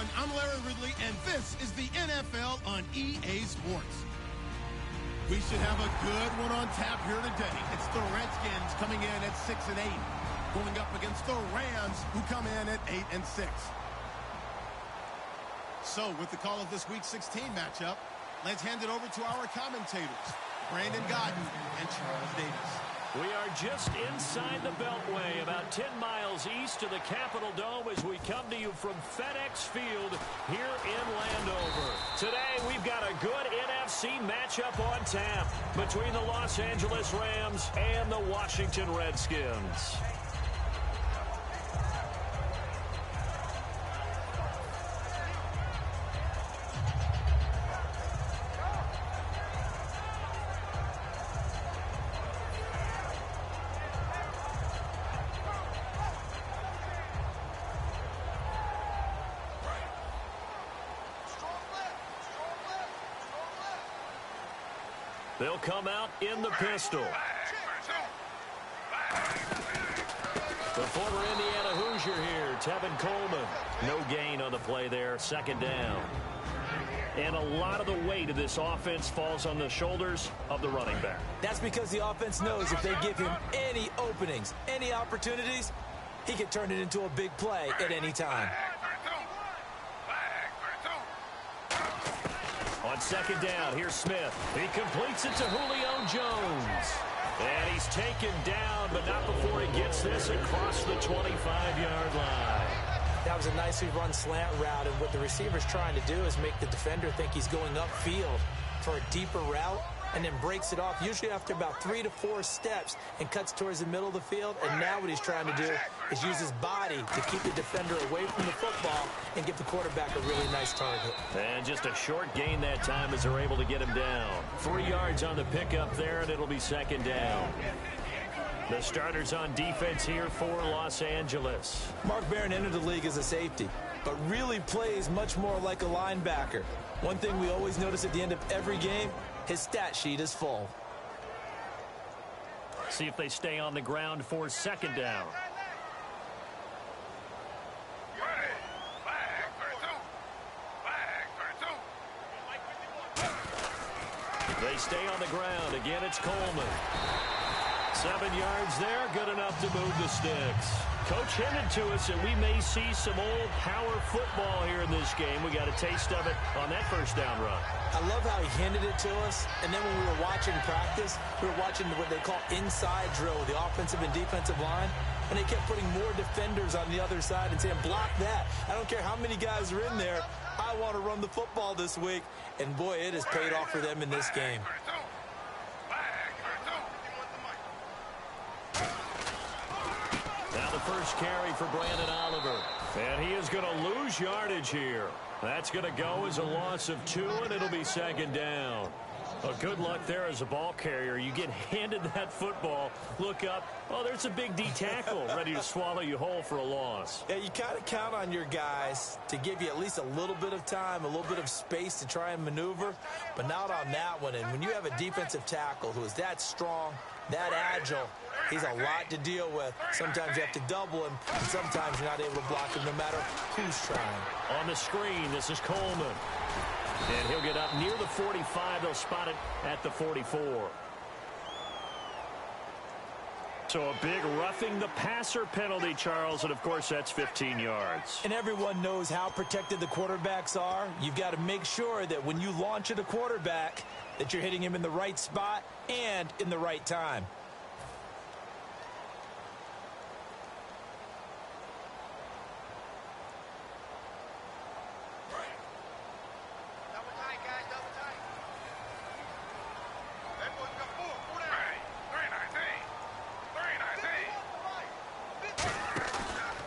everyone. I'm Larry Ridley, and this is the NFL on EA Sports. We should have a good one on tap here today. It's the Redskins coming in at 6-8, going up against the Rams, who come in at 8-6. So, with the call of this Week 16 matchup, let's hand it over to our commentators, Brandon Godden and Charles Davis. We are just inside the Beltway, about 10 miles east of the Capitol Dome as we come to you from FedEx Field here in Landover. Today, we've got a good NFC matchup on tap between the Los Angeles Rams and the Washington Redskins. They'll come out in the pistol. The former Indiana Hoosier here, Tevin Coleman. No gain on the play there, second down. And a lot of the weight of this offense falls on the shoulders of the running back. That's because the offense knows if they give him any openings, any opportunities, he can turn it into a big play at any time. On second down, here's Smith. He completes it to Julio Jones. And he's taken down, but not before he gets this across the 25-yard line. That was a nicely run slant route, and what the receiver's trying to do is make the defender think he's going upfield for a deeper route, and then breaks it off, usually after about 3 to 4 steps, and cuts towards the middle of the field. And now what he's trying to do is use his body to keep the defender away from the football and give the quarterback a really nice target. And just a short gain that time as they're able to get him down. 3 yards on the pickup there, and it'll be second down. The starters on defense here for Los Angeles. Mark Barron entered the league as a safety, but really plays much more like a linebacker. One thing we always notice at the end of every game, his stat sheet is full. See if they stay on the ground for second down. They stay on the ground. Again, it's Coleman. 7 yards there, good enough to move the sticks. Coach hinted to us that we may see some old power football here in this game. We got a taste of it on that first down run. I love how he hinted it to us, and then when we were watching practice, we were watching what they call inside drill, the offensive and defensive line, and they kept putting more defenders on the other side and saying, block that. I don't care how many guys are in there. I want to run the football this week, and boy, it has paid off for them in this game. Now the first carry for Brandon Oliver. And he is going to lose yardage here. That's going to go as a loss of 2, and it'll be second down. Well, good luck there as a ball carrier. You get handed that football, look up, oh, there's a big D tackle ready to swallow you whole for a loss. Yeah, you kind of count on your guys to give you at least a little bit of time, a little bit of space to try and maneuver, but not on that one. And when you have a defensive tackle who is that strong, that agile, he's a lot to deal with. Sometimes you have to double him, and sometimes you're not able to block him no matter who's trying. On the screen, this is Coleman. And he'll get up near the 45. They'll spot it at the 44. So a big roughing the passer penalty, Charles, and of course that's 15 yards. And everyone knows how protected the quarterbacks are. You've got to make sure that when you launch at a quarterback that you're hitting him in the right spot and in the right time.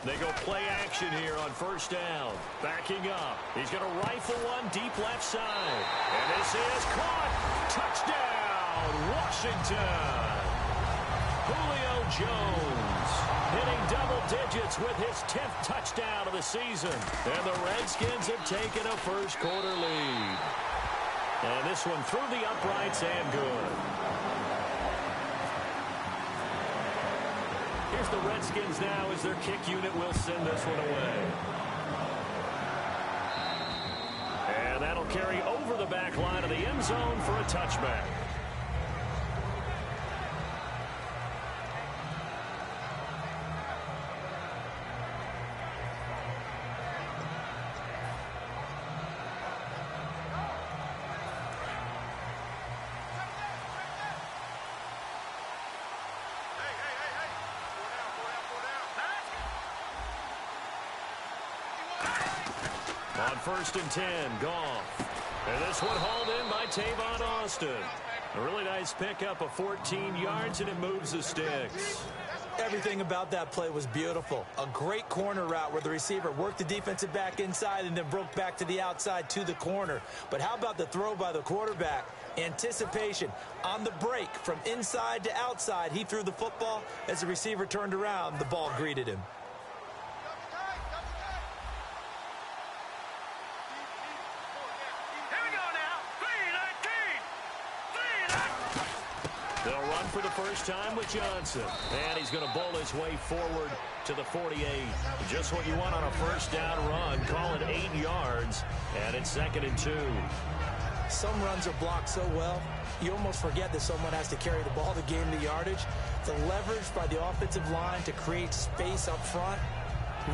They go play action here on first down. Backing up. He's going to rifle one deep left side. And this is caught. Touchdown, Washington. Julio Jones hitting double digits with his 10th touchdown of the season. And the Redskins have taken a first quarter lead. And this one through the uprights and good. Here's the Redskins now as their kick unit will send this one away. carry over the back line of the end zone for a touchback. On 1st and 10, Goff. And this one hauled in by Tavon Austin. A really nice pickup of 14 yards, and it moves the sticks. Everything about that play was beautiful. A great corner route where the receiver worked the defensive back inside and then broke back to the outside to the corner. But how about the throw by the quarterback? Anticipation. On the break from inside to outside, he threw the football. As the receiver turned around, the ball greeted him. They'll run for the first time with Johnson. And he's going to bowl his way forward to the 48. Just what you want on a first down run. Call it 8 yards. And it's 2nd and 2. Some runs are blocked so well, you almost forget that someone has to carry the ball to gain the yardage. The leverage by the offensive line to create space up front,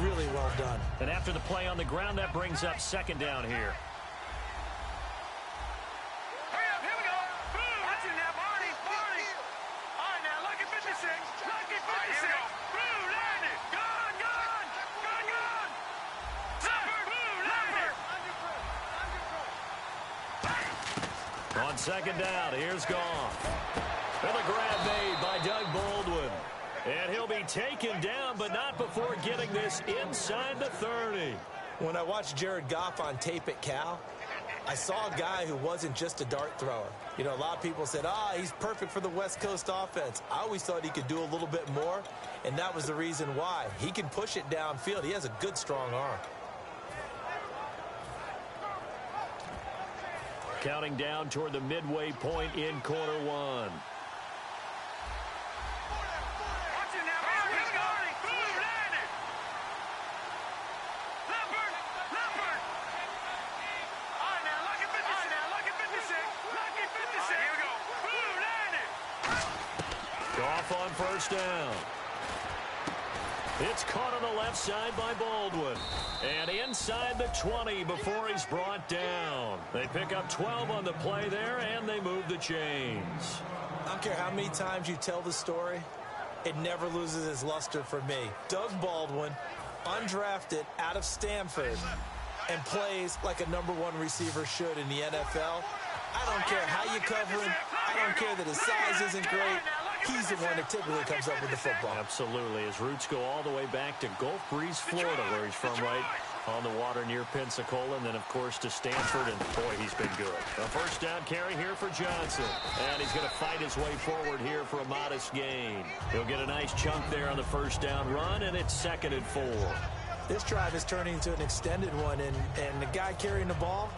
really well done. And after the play on the ground, that brings up 2nd down here. On 2nd down, here's Goff. And a grab made by Doug Baldwin. And he'll be taken down, but not before getting this inside the 30. When I watched Jared Goff on tape at Cal, I saw a guy who wasn't just a dart thrower. You know, a lot of people said, he's perfect for the West Coast offense. I always thought he could do a little bit more, and that was the reason why. He can push it downfield. He has a good, strong arm. Counting down toward the midway point in quarter one. Goff on first down. It's caught on the left side by Baldwin. And inside the 20 before he's brought down. They pick up 12 on the play there, and they move the chains. I don't care how many times you tell the story, it never loses its luster for me. Doug Baldwin, undrafted out of Stanford, and plays like a #1 receiver should in the NFL. I don't care how you cover him. I don't care that his size isn't great. He's the one that typically comes up with the football. Absolutely. His roots go all the way back to Gulf Breeze, Florida, where he's from, right on the water near Pensacola, and then, of course, to Stanford, and, boy, he's been good. A first down carry here for Johnson, and he's going to fight his way forward here for a modest gain. He'll get a nice chunk there on the first down run, and it's 2nd and 4. This drive is turning into an extended one, and the guy carrying the ball,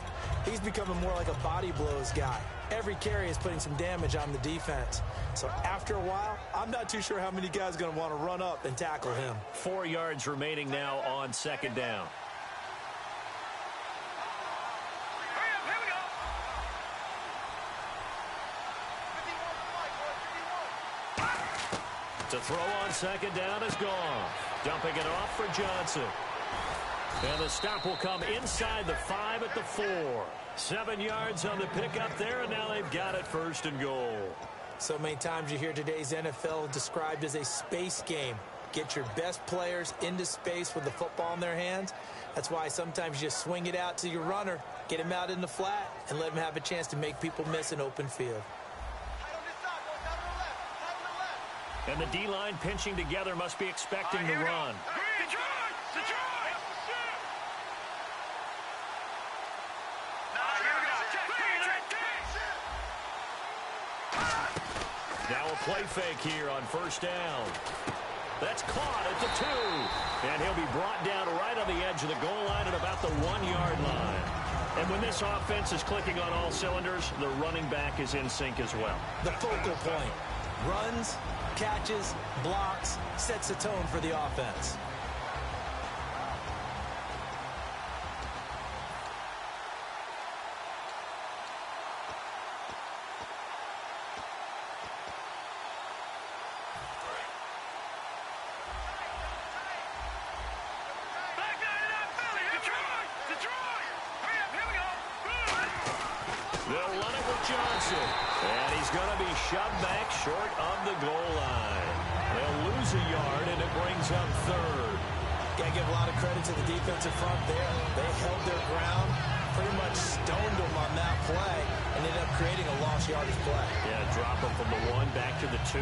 he's becoming more like a body blows guy. Every carry is putting some damage on the defense. So after a while, I'm not too sure how many guys are going to want to run up and tackle him. 4 yards remaining now on 2nd down. To throw on 2nd down is Goff. Dumping it off for Johnson. And the stop will come inside the 5 at the 4. 7 yards on the pickup there, and now they've got it 1st and goal. So many times you hear today's NFL described as a space game. Get your best players into space with the football in their hands. That's why sometimes you just swing it out to your runner, get him out in the flat, and let him have a chance to make people miss an open field. And the D-line pinching together must be expecting the run. Now a play fake here on first down. That's caught at the 2. And he'll be brought down right on the edge of the goal line at about the 1-yard line. And when this offense is clicking on all cylinders, the running back is in sync as well. The focal point. Runs, catches, blocks, sets the tone for the offense. Johnson. And he's going to be shoved back short of the goal line. They'll lose a yard, and it brings up third. Got to give a lot of credit to the defensive front there. They held their ground, pretty much stoned them on that play, and ended up creating a lost yardage play. Yeah, drop them from the 1 back to the 2.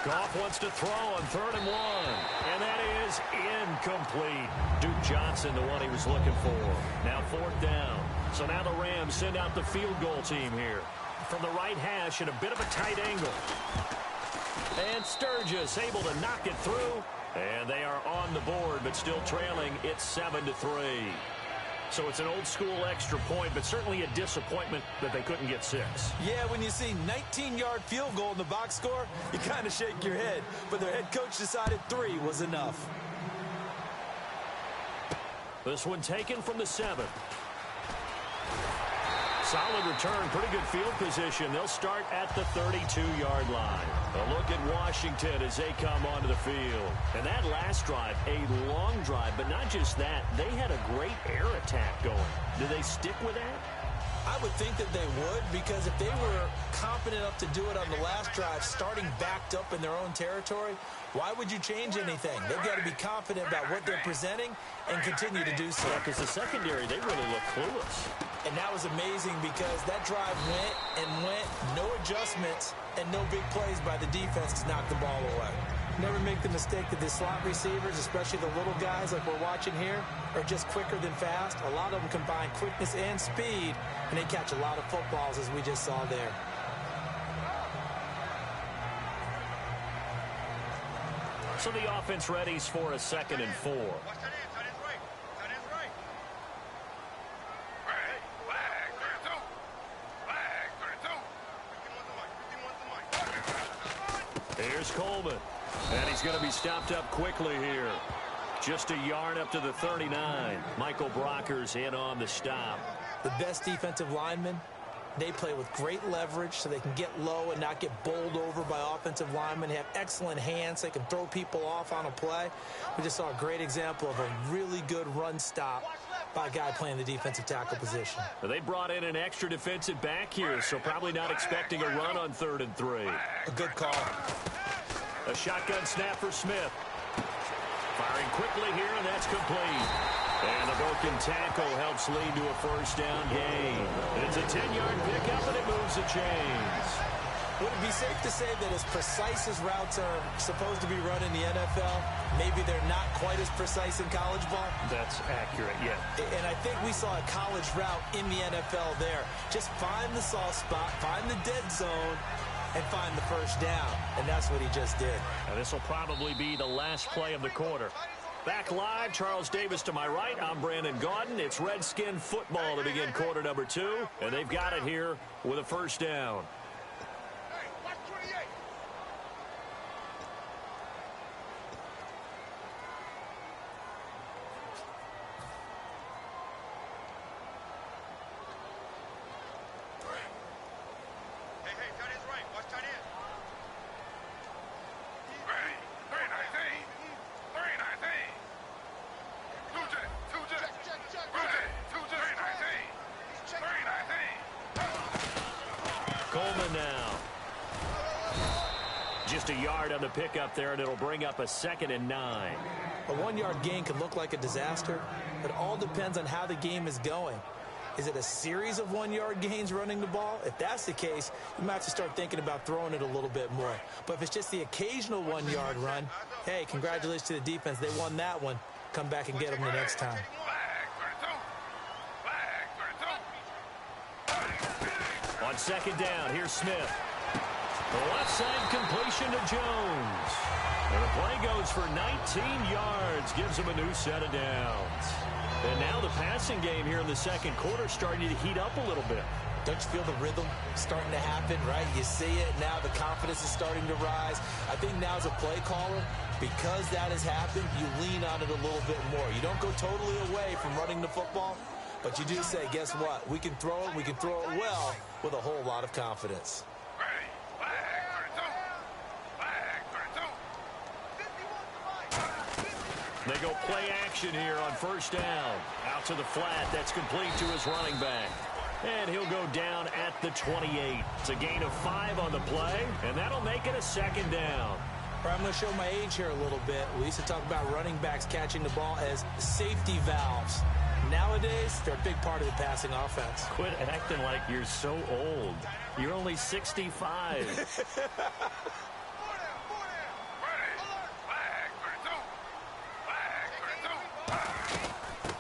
Goff wants to throw on 3rd and 1, and that is incomplete. Duke Johnson, the one he was looking for. Now 4th down. So now the Rams send out the field goal team here. From the right hash at a bit of a tight angle. And Sturgis able to knock it through. And they are on the board, but still trailing. It's 7-3. So it's an old-school extra point, but certainly a disappointment that they couldn't get 6. Yeah, when you see 19-yard field goal in the box score, you kind of shake your head. But their head coach decided 3 was enough. This one taken from the 7th. Solid return, pretty good field position. They'll start at the 32-yard line. A look at Washington as they come onto the field. And that last drive, a long drive, but not just that. They had a great air attack going. Do they stick with that? I would think that they would, because if they were confident enough to do it on the last drive, starting backed up in their own territory, why would you change anything? They've got to be confident about what they're presenting and continue to do so. Because the secondary, they really look clueless. And that was amazing because that drive went and went, no adjustments, and no big plays by the defense to knock the ball away. Never make the mistake that the slot receivers, especially the little guys like we're watching here, are just quicker than fast. A lot of them combine quickness and speed, and they catch a lot of footballs, as we just saw there. So the offense readies for a 2nd and 4. Here's Coleman. And he's going to be stopped up quickly here. Just a yard up to the 39. Michael Brocker's in on the stop. The best defensive linemen, they play with great leverage so they can get low and not get bowled over by offensive linemen. They have excellent hands. They can throw people off on a play. We just saw a great example of a really good run stop by a guy playing the defensive tackle position. Well, they brought in an extra defensive back here, so probably not expecting a run on 3rd and 3. A good call. A shotgun snap for Smith. Firing quickly here, and that's complete. And a broken tackle helps lead to a 1st down gain. It's a 10-yard pickup, and it moves the chains. Would it be safe to say that as precise as routes are supposed to be run in the NFL, maybe they're not quite as precise in college ball? That's accurate, yeah. And I think we saw a college route in the NFL there. Just find the soft spot, find the dead zone, and find the 1st down. And that's what he just did. Now, this will probably be the last play of the quarter. Back live, Charles Davis to my right. I'm Brandon Gaudin. It's Redskin football to begin quarter number 2. And they've got it here with a 1st down. Coleman now. Just a yard on the pickup there, and it'll bring up a 2nd and 9. A 1-yard gain can look like a disaster. It all depends on how the game is going. Is it a series of 1-yard gains running the ball? If that's the case, you might have to start thinking about throwing it a little bit more. But if it's just the occasional 1-yard run, hey, congratulations to the defense. They won that one. Come back and get them the next time. On 2nd down, here's Smith. The left side completion to Jones. And the play goes for 19 yards, gives him a new set of downs. And now the passing game here in the 2nd quarter starting to heat up a little bit. Don't you feel the rhythm starting to happen, right? You see it now, the confidence is starting to rise. I think now as a play caller, because that has happened, you lean on it a little bit more. You don't go totally away from running the football, but you do say, guess what? We can throw it well with a whole lot of confidence. They go play action here on first down. Out to the flat. That's complete to his running back. And he'll go down at the 28. It's a gain of 5 on the play, and that'll make it a second down. I'm going to show my age here a little bit. We used to talk about running backs catching the ball as safety valves. Nowadays, they're a big part of the passing offense. Quit acting like you're so old. You're only 65.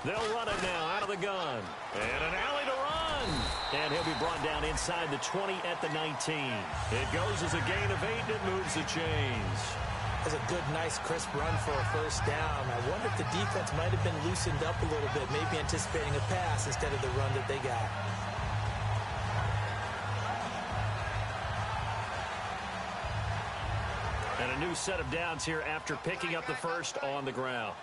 They'll run it now out of the gun. And an alley to run. And he'll be brought down inside the 20 at the 19. It goes as a gain of 8, and it moves the chains. That's a good, nice, crisp run for a first down. I wonder if the defense might have been loosened up a little bit, maybe anticipating a pass instead of the run that they got. And a new set of downs here after picking up the first on the ground.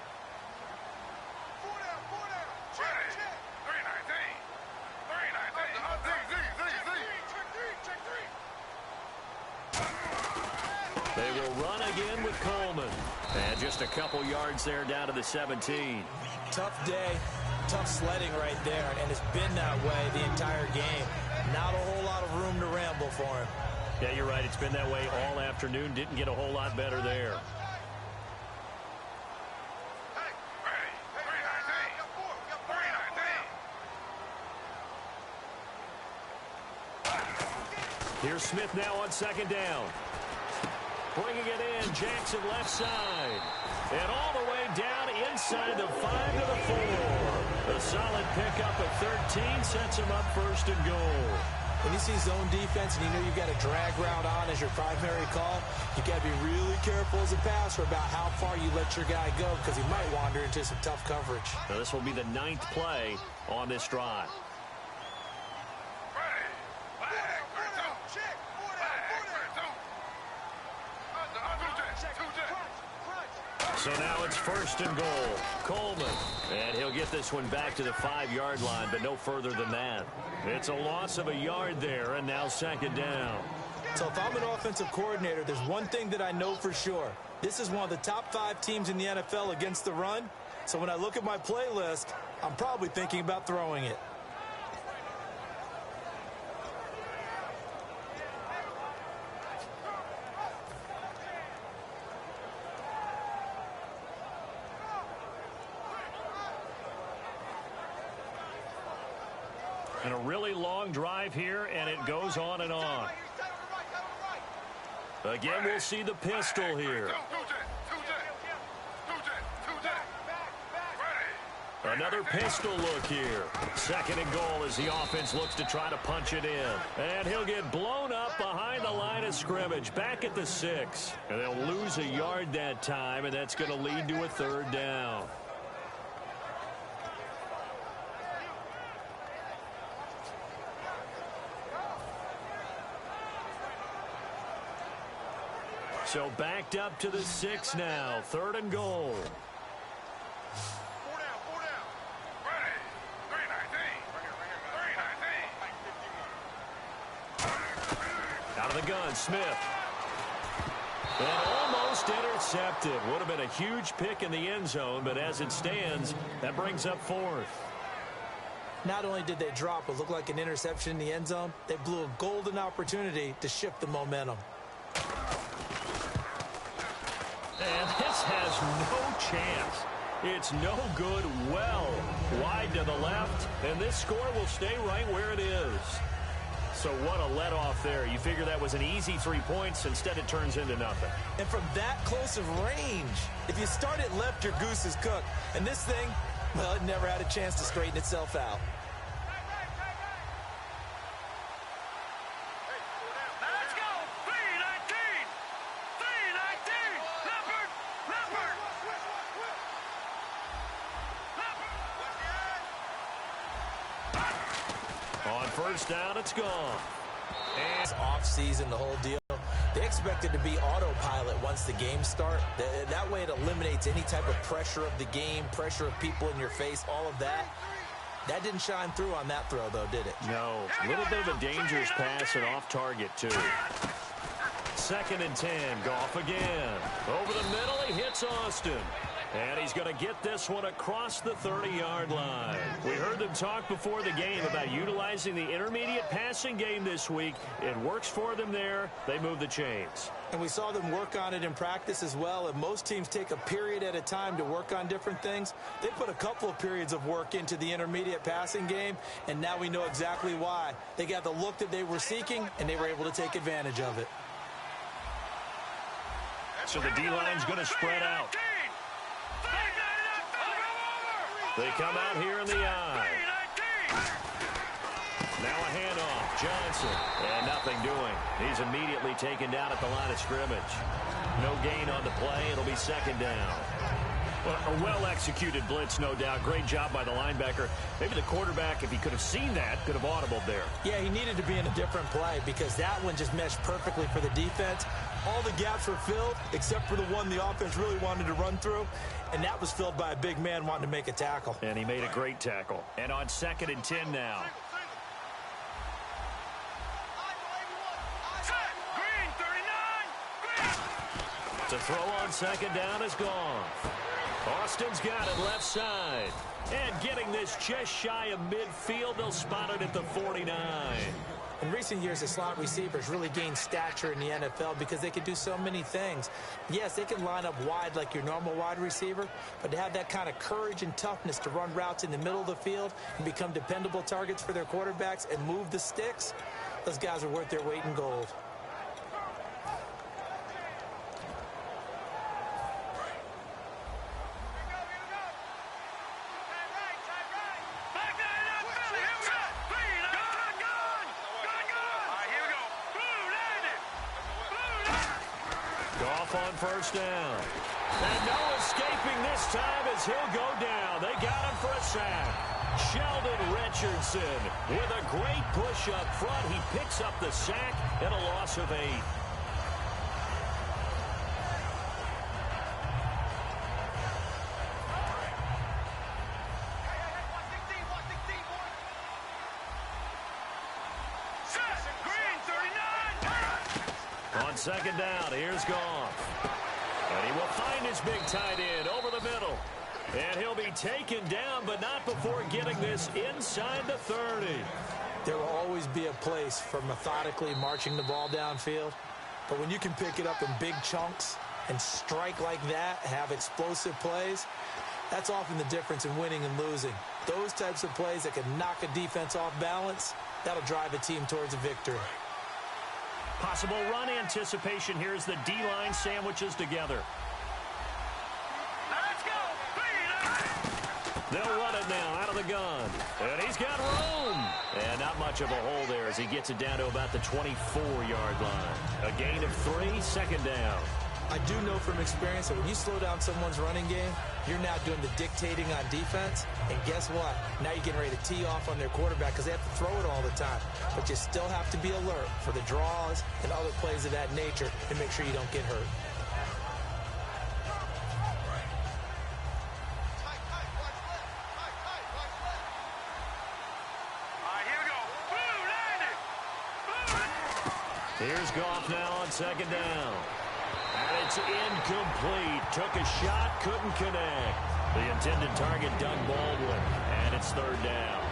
They will run again with Coleman. And just a couple yards there down to the 17. Tough day, tough sledding right there, and it's been that way the entire game. Not a whole lot of room to ramble for him. Yeah, you're right. It's been that way all afternoon. Didn't get a whole lot better there. Here's Smith now on second down. Bringing it in, Jackson left side. And all the way down inside the 5 to the 4. A solid pickup of 13 sets him up first and goal. When you see zone defense and you know you've got a drag route on as your primary call, you got to be really careful as a passer about how far you let your guy go because he might wander into some tough coverage. Now this will be the 9th play on this drive. So now it's first and goal. Coleman. And he'll get this one back to the 5-yard line, but no further than that. It's a loss of a yard there, and now second down. So if I'm an offensive coordinator, there's one thing that I know for sure. This is one of the top 5 teams in the NFL against the run. So when I look at my playlist, I'm probably thinking about throwing it. And a really long drive here, and it goes on and on. Again, we'll see the pistol here. Another pistol look here. Second and goal as the offense looks to try to punch it in. And he'll get blown up behind the line of scrimmage, back at the 6. And they'll lose a yard that time, and that's going to lead to a third down. So backed up to the 6 now. Third and goal. Out of the gun, Smith. And almost intercepted. Would have been a huge pick in the end zone, but as it stands, that brings up 4th. Not only did they drop what looked like an interception in the end zone, they blew a golden opportunity to shift the momentum. And this has no chance. It's no good, well wide to the left, and this score will stay right where it is. So what a let-off there. You figure that was an easy 3 points. Instead, it turns into nothing. And from that close of range, if you start it left, your goose is cooked. And this thing, well, it never had a chance to straighten itself out. First down, it's gone. And off-season, the whole deal. They expect it to be autopilot once the game starts. That way it eliminates any type of pressure of the game, pressure of people in your face, all of that. That didn't shine through on that throw, though, did it? No. A little bit of a dangerous pass and off target, too. Second and 10. Goff again. Over the middle, he hits Austin. And he's going to get this one across the 30-yard line. We heard them talk before the game about utilizing the intermediate passing game this week. It works for them there. They move the chains. And we saw them work on it in practice as well. And most teams take a period at a time to work on different things. They put a couple of periods of work into the intermediate passing game, and now we know exactly why. They got the look that they were seeking, and they were able to take advantage of it. So the D-line's going to spread out. They come out here in the eye. Now a handoff. Johnson. And nothing doing. He's immediately taken down at the line of scrimmage. No gain on the play. It'll be second down. Well, a well-executed blitz, no doubt. Great job by the linebacker. Maybe the quarterback, if he could have seen that, could have audibled there. Yeah, he needed to be in a different play because that one just meshed perfectly for the defense. All the gaps were filled except for the one the offense really wanted to run through, and that was filled by a big man wanting to make a tackle. And he made a great tackle. And on 2nd and 10 now. To throw on 2nd down is gone. Austin's got it left side. And getting this just shy of midfield, they'll spot it at the 49. In recent years, the slot receivers really gained stature in the NFL because they can do so many things. Yes, they can line up wide like your normal wide receiver, but to have that kind of courage and toughness to run routes in the middle of the field and become dependable targets for their quarterbacks and move the sticks, those guys are worth their weight in gold. On 1st down. And no escaping this time as he'll go down. They got him for a sack. Sheldon Richardson with a great push up front. He picks up the sack and a loss of 8. On 2nd down, here's Goff. And he will find his big tight end over the middle. And he'll be taken down, but not before getting this inside the 30. There will always be a place for methodically marching the ball downfield. But when you can pick it up in big chunks and strike like that, have explosive plays, that's often the difference in winning and losing. Those types of plays that can knock a defense off balance, that'll drive a team towards a victory. Possible run anticipation here as the D-line sandwiches together. Let's go! They'll run it now out of the gun. And he's got room. And not much of a hole there as he gets it down to about the 24-yard line. A gain of 3, 2nd down. I do know from experience that when you slow down someone's running game, you're now doing the dictating on defense. And guess what? Now you're getting ready to tee off on their quarterback because they have to throw it all the time. But you still have to be alert for the draws and other plays of that nature and make sure you don't get hurt. Here's Goff now on 2nd down. And it's incomplete. Took a shot, couldn't connect. The intended target, Doug Baldwin. And it's 3rd down.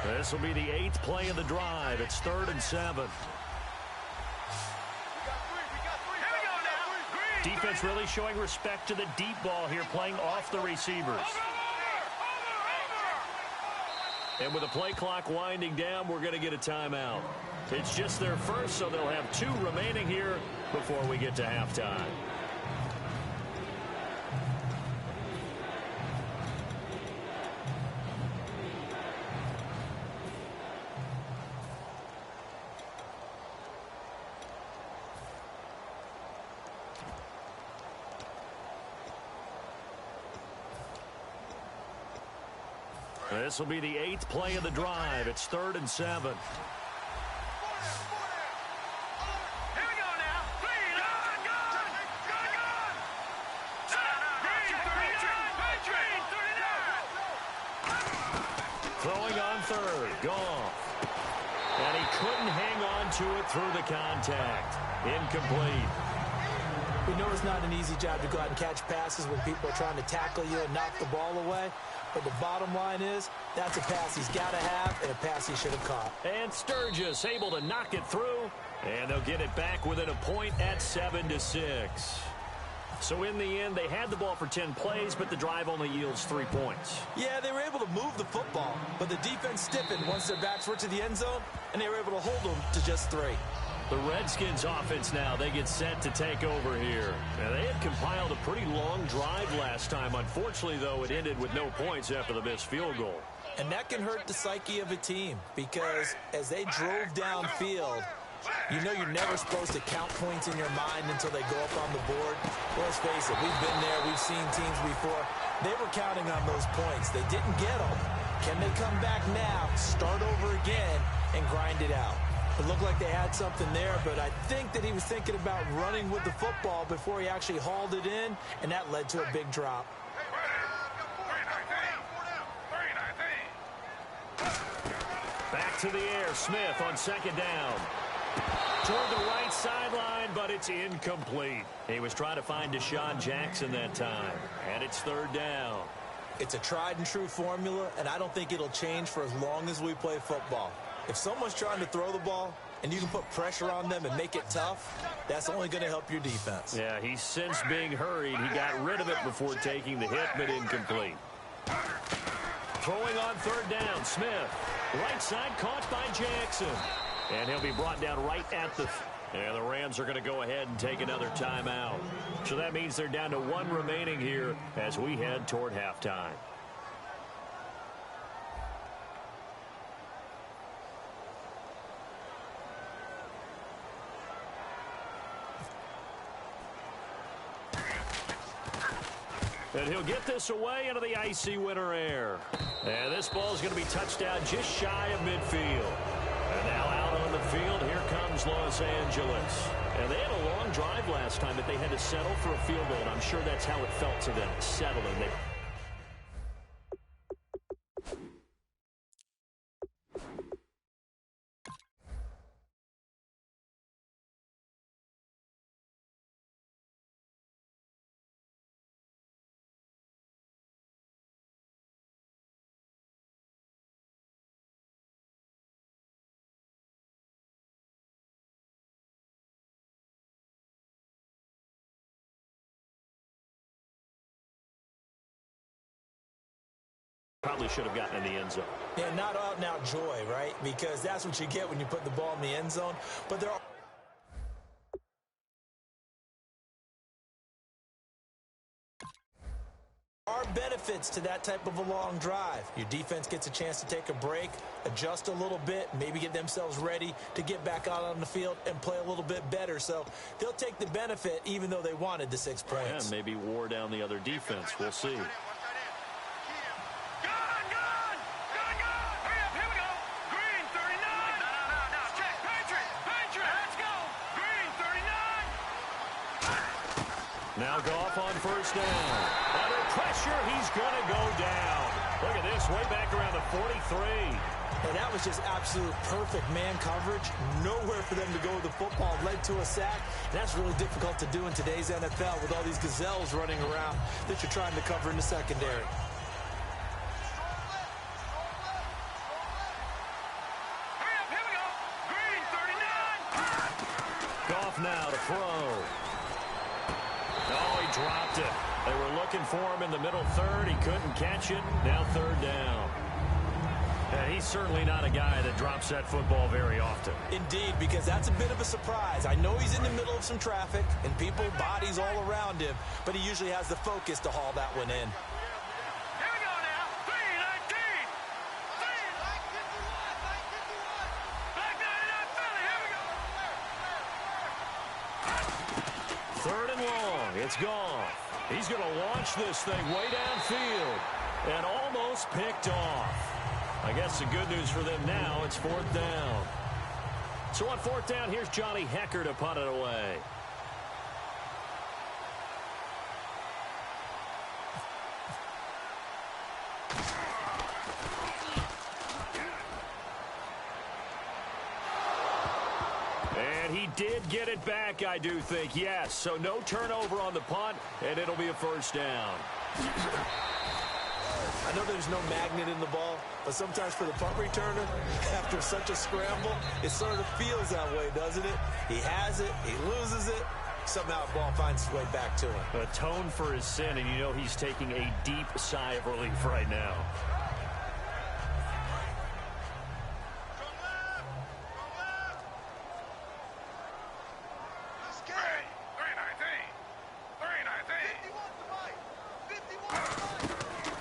This will be the 8th play of the drive. It's 3rd and 7. Defense really showing respect to the deep ball here, playing off the receivers. And with the play clock winding down, we're going to get a timeout. It's just their first, so they'll have 2 remaining here before we get to halftime. This will be the 8th play of the drive. It's 3rd and 7. Throwing on third. Goff. And he couldn't hang on to it through the contact. Incomplete. We know it's not an easy job to go out and catch passes when people are trying to tackle you and knock the ball away. But the bottom line is, that's a pass he's got to have and a pass he should have caught. And Sturgis able to knock it through. And they'll get it back within a point at 7-6. So in the end, they had the ball for 10 plays, but the drive only yields 3 points. Yeah, they were able to move the football, but the defense stiffened once their backs were to the end zone, and they were able to hold them to just 3. The Redskins offense now, they get set to take over here. Now, they had compiled a pretty long drive last time. Unfortunately, though, it ended with no points after the missed field goal. And that can hurt the psyche of a team because as they drove downfield, you know you're never supposed to count points in your mind until they go up on the board. Let's face it, we've been there. We've seen teams before. They were counting on those points. They didn't get them. Can they come back now, start over again, and grind it out? It looked like they had something there, but I think that he was thinking about running with the football before he actually hauled it in, and that led to a big drop. Back to the air. Smith on second down. Toward the right sideline, but it's incomplete. He was trying to find Deshaun Jackson that time, and it's third down. It's a tried-and-true formula, and I don't think it'll change for as long as we play football. If someone's trying to throw the ball and you can put pressure on them and make it tough, that's only going to help your defense. Yeah, he's since being hurried. He got rid of it before taking the hit, but incomplete. Throwing on third down, Smith. Right side caught by Jackson. And he'll be brought down right at the... And the Rams are going to go ahead and take another timeout. So that means they're down to 1 remaining here as we head toward halftime. And he'll get this away into the icy winter air. And this ball is going to be touched down just shy of midfield. And now out on the field, here comes Los Angeles. And they had a long drive last time, but they had to settle for a field goal. And I'm sure that's how it felt to them, settling. Probably should have gotten in the end zone. Yeah, not out and out joy, right? Because that's what you get when you put the ball in the end zone. But there are benefits to that type of a long drive. Your defense gets a chance to take a break, adjust a little bit, maybe get themselves ready to get back out on the field and play a little bit better. So they'll take the benefit even though they wanted the 6 points. And maybe wore down the other defense. We'll see. Now Goff on first down. Under pressure, he's going to go down. Look at this, way back around the 43. And that was just absolute perfect man coverage. Nowhere for them to go with the football. Led to a sack. And that's really difficult to do in today's NFL with all these gazelles running around that you're trying to cover in the secondary. Goff now to throw. Oh, he dropped it. They were looking for him in the middle third. He couldn't catch it. Now third down. And he's certainly not a guy that drops that football very often. Indeed, because that's a bit of a surprise. I know he's in the middle of some traffic and people, bodies all around him, but he usually has the focus to haul that one in. Here we go now. 3-19. Back 99 Philly. Here we go. Third and long. It's Goff. He's going to launch this thing way downfield and almost picked off. I guess the good news for them now, it's fourth down. So on fourth down, here's Johnny Hecker to punt it away. did get it back, I do think, yes. So no turnover on the punt, and it'll be a first down. I know there's no magnet in the ball, but sometimes for the punt returner, after such a scramble, it sort of feels that way, doesn't it? He has it, he loses it, somehow the ball finds its way back to him. Atone for his sin, and you know he's taking a deep sigh of relief right now.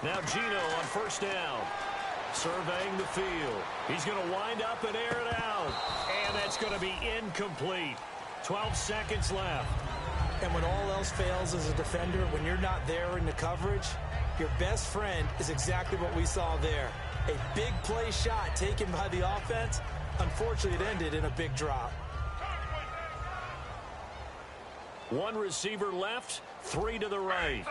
Now Gino on first down. Surveying the field. He's going to wind up and air it out. And that's going to be incomplete. 12 seconds left. And when all else fails as a defender, when you're not there in the coverage, your best friend is exactly what we saw there. A big play shot taken by the offense. Unfortunately, it ended in a big drop. One receiver left, three to the right.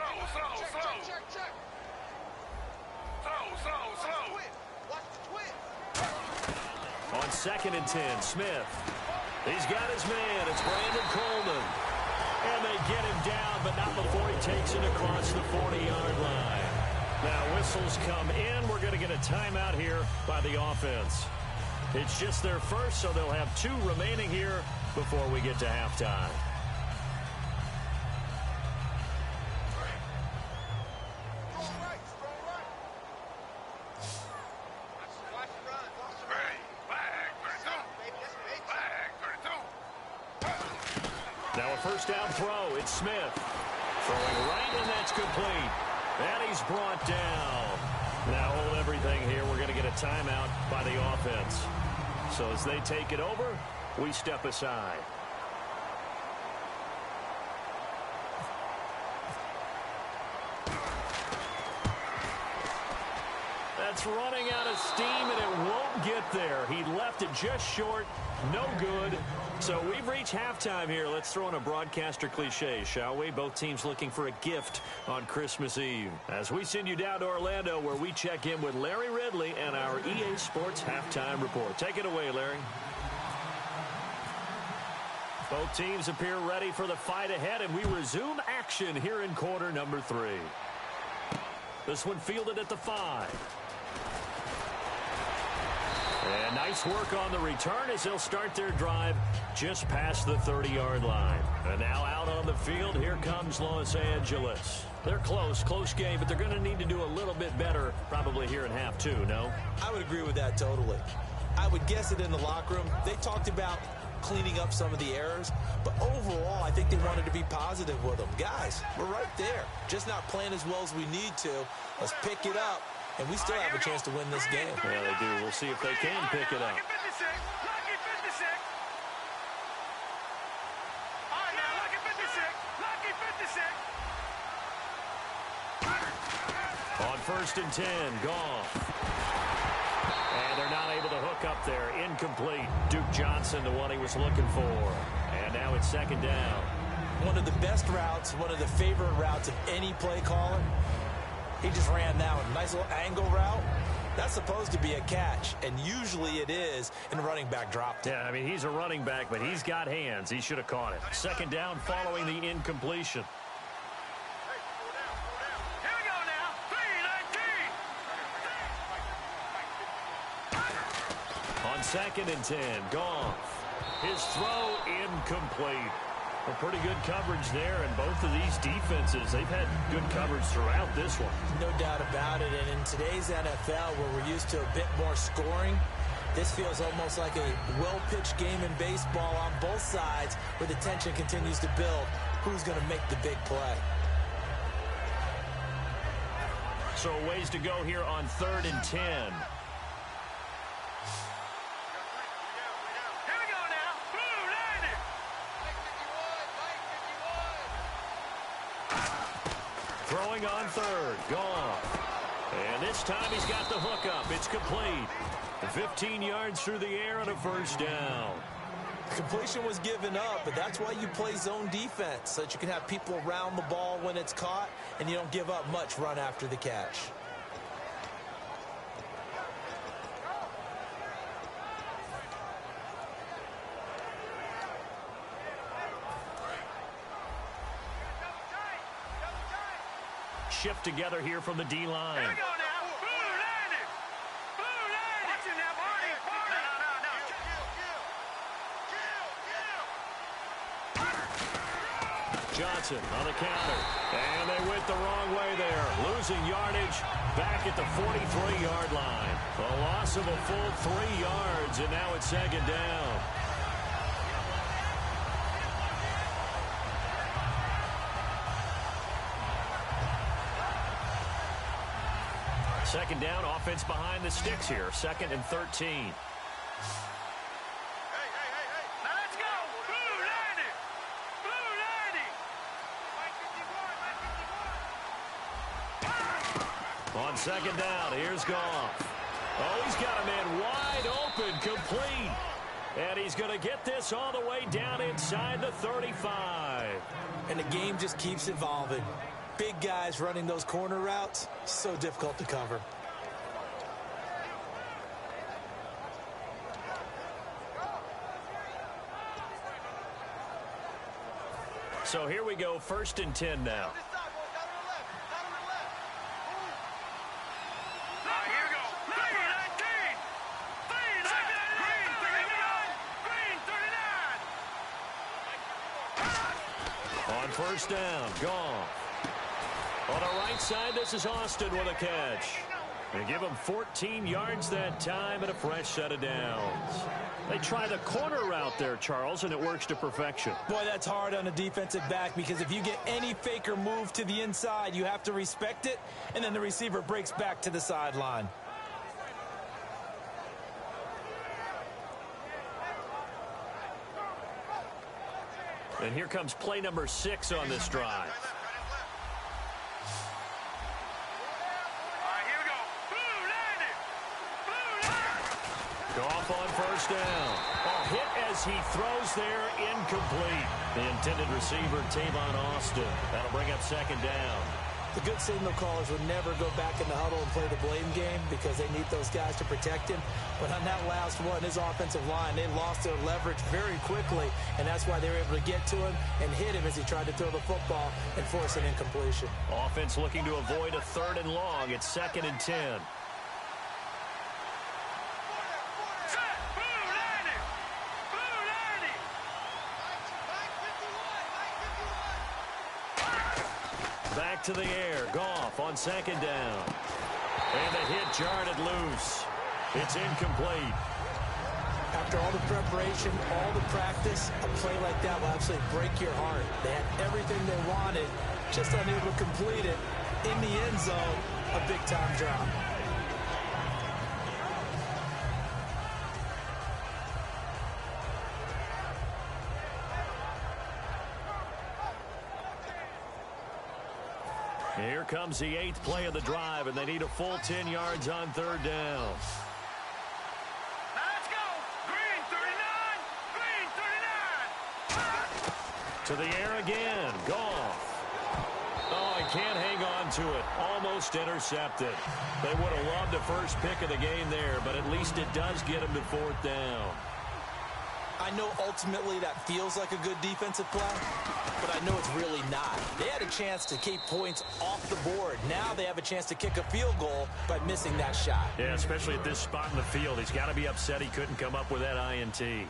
On 2nd and 10, Smith. He's got his man. It's Brandon Coleman. And they get him down, but not before he takes it across the 40-yard line. Now whistles come in. We're going to get a timeout here by the offense. It's just their first, so they'll have 2 remaining here before we get to halftime. Now a first down throw. It's Smith. Throwing right, and that's complete. And he's brought down. Now hold everything here. We're going to get a timeout by the offense. So as they take it over, we step aside. That's running out of steam, and it won't get there. He left it just short. No good. So we've reached halftime here. Let's throw in a broadcaster cliche, shall we? Both teams looking for a gift on Christmas Eve. As we send you down to Orlando, where we check in with Larry Ridley and our EA Sports Halftime Report. Take it away, Larry. Both teams appear ready for the fight ahead, and we resume action here in quarter number 3. This one fielded at the 5. And nice work on the return as they'll start their drive just past the 30-yard line. And now out on the field, here comes Los Angeles. They're close game, but they're going to need to do a little bit better probably here in half 2, no? I would agree with that totally. I would guess it in the locker room. They talked about cleaning up some of the errors, but overall, I think they wanted to be positive with them. Guys, we're right there. Just not playing as well as we need to. Let's pick it up. And we still have a chance to win this game. Yeah, they do. We'll see if they can pick it up. On 1st and 10, Goff. And they're not able to hook up there. Incomplete. Duke Johnson, the one he was looking for. And now it's 2nd down. One of the best routes, one of the favorite routes of any play caller. He just ran that one. Nice little angle route. That's supposed to be a catch, and usually it is, and the running back dropped it. Yeah, I mean, he's a running back, but he's got hands. He should have caught it. 2nd down following the incompletion. Here we go now. 3-19. On 2nd and 10, Goff. His throw incomplete. A pretty good coverage there, and both of these defenses, they've had good coverage throughout this one. No doubt about it, and in today's NFL, where we're used to a bit more scoring, this feels almost like a well-pitched game in baseball on both sides, where the tension continues to build. Who's going to make the big play? So a ways to go here on 3rd and 10. Throwing on 3rd, Goff. And this time he's got the hook up. It's complete. 15 yards through the air and a first down. Completion was given up, but that's why you play zone defense, so that you can have people around the ball when it's caught, and you don't give up much run after the catch. shift together here from the D-line. Here we go now. Blue landing. Blue landing. Watch it now, Barney. Barney. No. Johnson on the counter. And they went the wrong way there. Losing yardage back at the 43-yard line. A loss of a full 3 yards, and now it's second down. Second down, offense behind the sticks here. 2nd and 13. Hey. Now let's go. Blue landing. Blue landing. On second down, here's Goff. Oh, he's got a man wide open, complete. And he's going to get this all the way down inside the 35. And the game just keeps evolving. Big guys running those corner routes, so difficult to cover. So here we go, 1st and 10 now. Here we go. Green 19. Green 39. On 1st down, Goff. On the right side, this is Austin with a catch. They give him 14 yards that time and a fresh set of downs. They try the corner route there, Charles, and it works to perfection. Boy, that's hard on a defensive back because if you get any fake or move to the inside, you have to respect it, and then the receiver breaks back to the sideline. And here comes play number 6 on this drive. Goff on 1st down. A hit as he throws there, incomplete. The intended receiver, Tavon Austin. That'll bring up 2nd down. The good signal callers would never go back in the huddle and play the blame game because they need those guys to protect him. But on that last one, his offensive line, they lost their leverage very quickly, and that's why they were able to get to him and hit him as he tried to throw the football and force an incompletion. Offense looking to avoid a 3rd and long. It's 2nd and 10. Back to the air. Goff on 2nd down. And the hit jarred it loose. It's incomplete. After all the preparation, all the practice, a play like that will absolutely break your heart. They had everything they wanted, just unable to complete it. In the end zone, a big-time drop. Here comes the 8th play of the drive, and they need a full 10 yards on 3rd down. Let's go. Green 39. Green 39. To the air again. Goff. Oh, he can't hang on to it. Almost intercepted. They would have loved the first pick of the game there, but at least it does get him to 4th down. I know ultimately that feels like a good defensive play, but I know it's really not. They had a chance to keep points off the board. Now they have a chance to kick a field goal by missing that shot. Yeah, especially at this spot in the field. He's got to be upset he couldn't come up with that INT.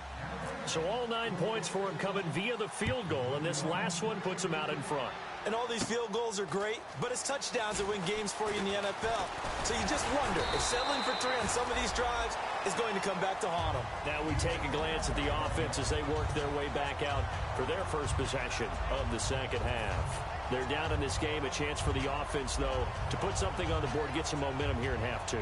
So all 9 points for him coming via the field goal, and this last one puts him out in front. And all these field goals are great, but it's touchdowns that win games for you in the NFL. So you just wonder if settling for 3 on some of these drives is going to come back to haunt them. Now we take a glance at the offense as they work their way back out for their first possession of the second half. They're down in this game. A chance for the offense, though, to put something on the board, get some momentum here in half 2.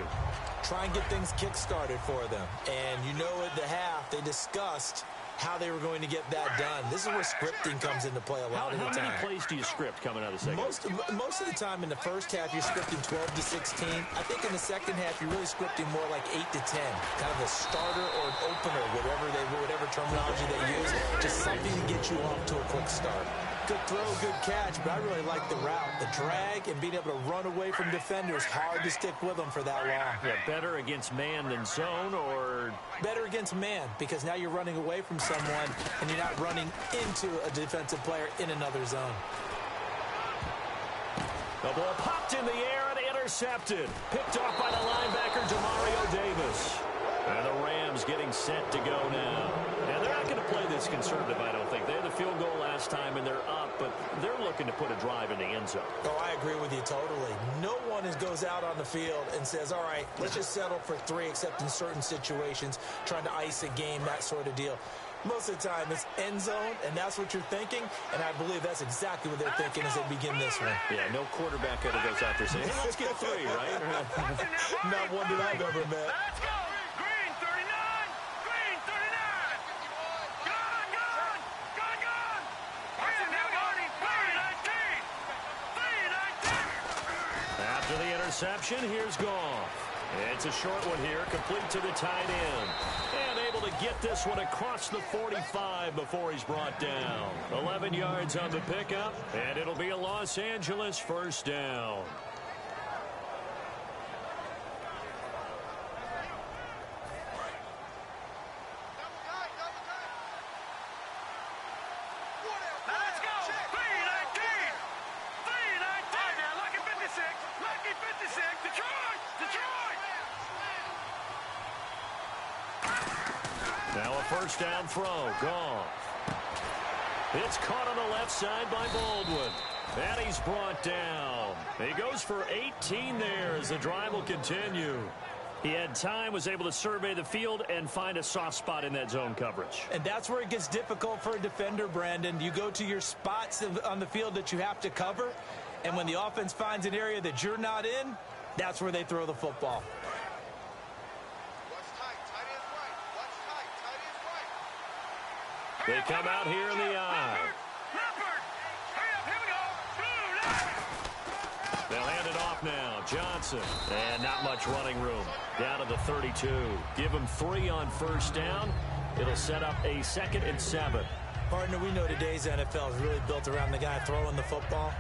Try and get things kick-started for them. And you know at the half they discussed how they were going to get that done. This is where scripting comes into play a lot of the time. How many plays do you script coming out of the second? Most of the time in the first half, you're scripting 12 to 16. I think in the second half, you're really scripting more like 8 to 10. Kind of a starter or an opener, whatever terminology they use. Just something to get you off to a quick start. Good throw, good catch, but I really like the route. The drag and being able to run away from defenders, hard to stick with them for that long. Yeah, better against man than zone, or? Better against man, because now you're running away from someone and you're not running into a defensive player in another zone. The ball popped in the air and intercepted. Picked off by the linebacker, Demario Davis. And the Rams getting set to go now. And they're not going to play this conservative, I don't think. They had the field goal last time, and they're up, but they're looking to put a drive in the end zone. Oh, I agree with you totally. No one goes out on the field and says, all right, let's just settle for 3, except in certain situations, trying to ice a game, that sort of deal. Most of the time, it's end zone, and that's what you're thinking, and I believe that's exactly what they're thinking as they begin this one. Yeah, no quarterback ever goes out there saying, hey, let's get 3, right? Not one that I've ever met. Let's go. Green 39. Green 39. Gone. Watching that, Marty. 319. After the interception, here's Goff. It's a short one here, complete to the tight end. And able to get this one across the 45 before he's brought down. 11 yards on the pickup, and it'll be a Los Angeles first down. Let's go. 319. 319. Now, lucky 56. Lucky 56. Detroit. Now a first down throw. Goff. It's caught on the left side by Baldwin. And he's brought down. He goes for 18 there as the drive will continue. He had time, was able to survey the field and find a soft spot in that zone coverage. And that's where it gets difficult for a defender, Brandon. You go to your spots on the field that you have to cover, and when the offense finds an area that you're not in, that's where they throw the football. They come out here in the eye. They'll hand it off now. Johnson. And not much running room. Down to the 32. Give him 3 on first down. It'll set up a 2nd and 7. Partner, we know today's NFL is really built around the guy throwing the football.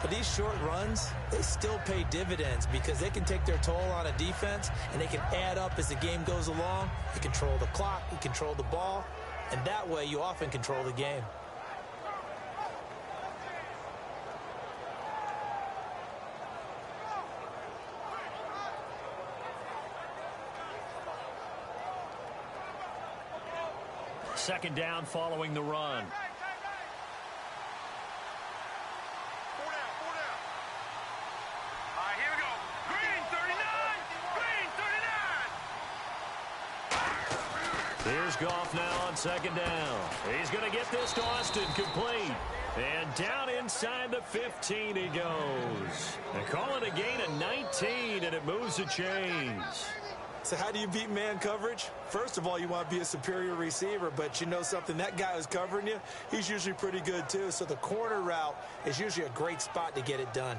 But these short runs, they still pay dividends because they can take their toll on a defense and they can add up as the game goes along. You control the clock, you control the ball, and that way you often control the game. Second down following the run. Here we go. Green 39. Green 39. Here's Goff now on second down. He's going to get this to Austin, complete. And down inside the 15 he goes. They call it a gain of 19, and it moves the chains. So how do you beat man coverage? First of all, you want to be a superior receiver, but you know something, that guy who's covering you, he's usually pretty good too. So the corner route is usually a great spot to get it done.